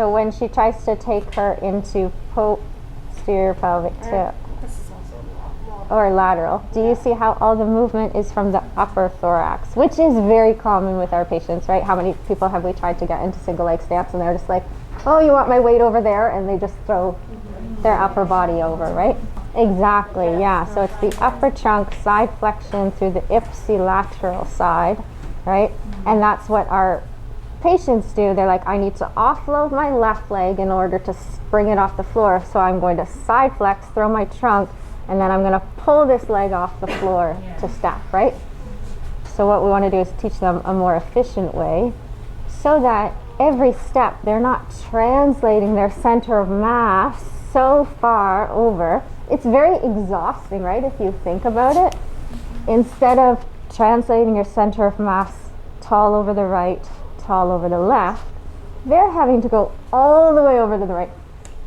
So when she tries to take her into posterior pelvic tilt or lateral, do you see how all the movement is from the upper thorax, which is very common with our patients, right? How many people have we tried to get into single leg stance and they're just like, oh, you want my weight over there, and they just throw their upper body over, right? Exactly, yeah. So it's the upper trunk side flexion through the ipsilateral side, right? And that's what our patients do. They're like, I need to offload my left leg in order to bring it off the floor, so I'm going to side flex, throw my trunk, and then I'm going to pull this leg off the floor to step, right? So what we want to do is teach them a more efficient way so that every step they're not translating their center of mass so far over. It's very exhausting, right, if you think about it. Instead of translating your center of mass tall over the right, tall over the left, they're having to go all the way over to the right,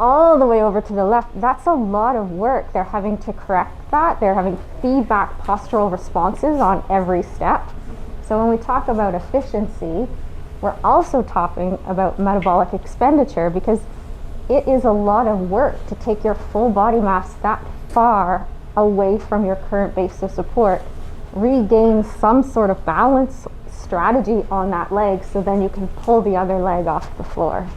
all the way over to the left. That's a lot of work. They're having to correct that. They're having feedback postural responses on every step. So when we talk about efficiency, we're also talking about metabolic expenditure, because it is a lot of work to take your full body mass that far away from your current base of support, regain some sort of balance strategy on that leg, so then you can pull the other leg off the floor.